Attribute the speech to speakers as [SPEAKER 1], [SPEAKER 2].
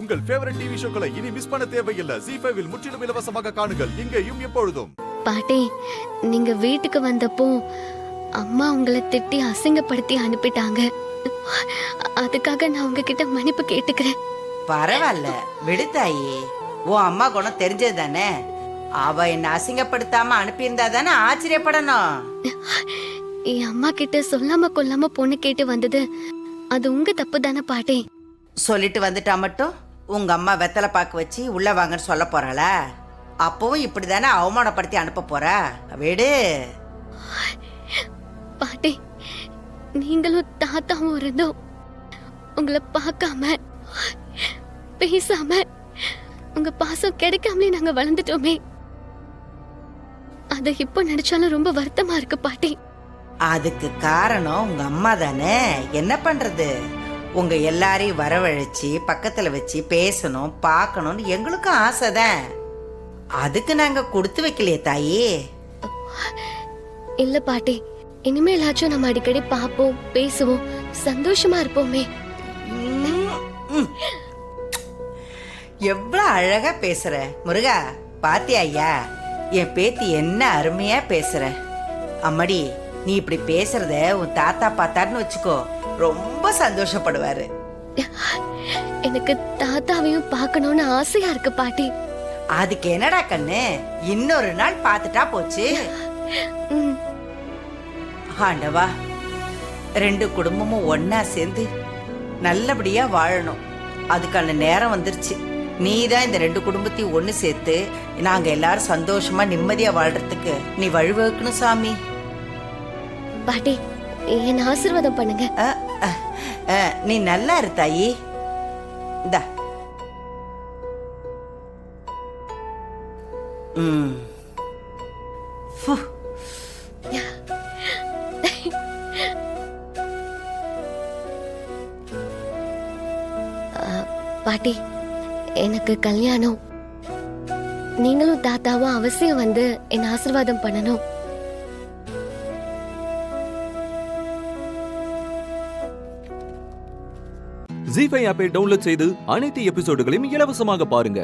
[SPEAKER 1] உங்கள் favourite TV ஷோக்களை இனி miss பண்ண தேவையில்லை. ZEE5 இல் முற்றிலும் இலவசமாக காணுங்கள், இங்கேயும் எப்பொழுதும்.
[SPEAKER 2] பாட்டி, நீங்க வீட்டுக்கு வந்தப்போ அம்மா உங்களை திட்டி அசிங்கப்படுத்தி அனுப்பிட்டாங்க. அதுக்காக நான் உங்ககிட்ட மன்னிப்பு கேட்டுக்கிறேன்.
[SPEAKER 3] பரவாயில்ல விடு தாயி, உன் அம்மா குணம் தெரிஞ்சது தானே. அவ என்ன அசிங்கப்படுத்தாம அனுப்பியிருந்தா தானே ஆச்சரியப்படணும்.
[SPEAKER 2] என் அம்மா கிட்ட சொல்லாம கொல்லாம பொண்ணு கேட்டு வந்தது அது உங்க தப்பு தானே பாட்டி.
[SPEAKER 3] சொல்லிட்டு வந்துட்டா மட்டும் உங்க அம்மா வெத்தலை பாக்கு வச்சு உள்ள வாங்கன்னு சொல்ல போறாளா? அப்பவும் இப்படிதானே அவமானப்படுத்தி அனுப்ப போறா? விடு
[SPEAKER 2] பாட்டி, நீங்களும் தாத்தாவும் இருந்தோம் உங்களை பார்க்காம பேசாம உங்க பாசம் கிடைக்காமலே நாங்க வளர்ந்துட்டோமே. அத இப்ப நினைச்சாலும் ரொம்ப வருத்தமா இருக்கு பாட்டி.
[SPEAKER 3] அதுக்கு காரணம் உங்க அம்மா தானே. என்ன பண்றது, உங்க எல்லாரையும் வரவழைச்சு பக்கத்துல வச்சு பேசணும் பார்க்கணும்னு எங்களுக்கும் ஆசைதான். அதுக்கு நாங்க கொடுத்து வைக்கலையே தாயி.
[SPEAKER 2] இல்ல பாட்டி, இனிமேலாச்சும் நம்ம அடிக்கடி பாப்போம் பேசுவோம் சந்தோஷமா இருப்போமே.
[SPEAKER 3] எவ்வளவு அழகா பேசுற முருகா. பாத்தியா ஐயா, என் பேத்தி என்ன அருமையா பேசுற. அம்மாடி, நீ இப்படி பேசுறத உன் தாத்தா பார்த்தாருன்னு வச்சுக்கோ, ரொம்ப சந்தோஷப்படுவாரு.
[SPEAKER 2] எனக்கு தாத்தாவையும் பார்க்கணும்னு ஆசையா இருக்கு பாட்டி.
[SPEAKER 3] அதுக்கு என்னடா கண்ணு, இன்னொரு நாள் பார்த்துட்டா போச்சு. ஆண்டவா, ரெண்டு குடும்பமும் ஒன்னா சேர்ந்து நல்லபடியா வாழணும். அதுக்கான நேரம் வந்துருச்சு. நீதான் இந்த ரெண்டு குடும்பத்தையும் ஒண்ணு சேர்த்து நாங்க எல்லாரும் சந்தோஷமா நிம்மதியா வாழ்றதுக்கு நீ வழிவகுக்கணும் சாமி.
[SPEAKER 2] பாட்டி, என்ன ஆசீர்வாதம் பண்ணுங்க.
[SPEAKER 3] நீ நல்லா இரு தாயி. இந்தா.
[SPEAKER 2] பாட்டி, எனக்கு கல்யாணம். நீங்களும் தாத்தாவும் அவசியம் வந்து என்ன ஆசீர்வாதம் பண்ணணும்.
[SPEAKER 4] ZEE5 ஆப்பை டவுன்லோட் செய்து அனைத்து எபிசோடுகளையும் இலவசமாக பாருங்க.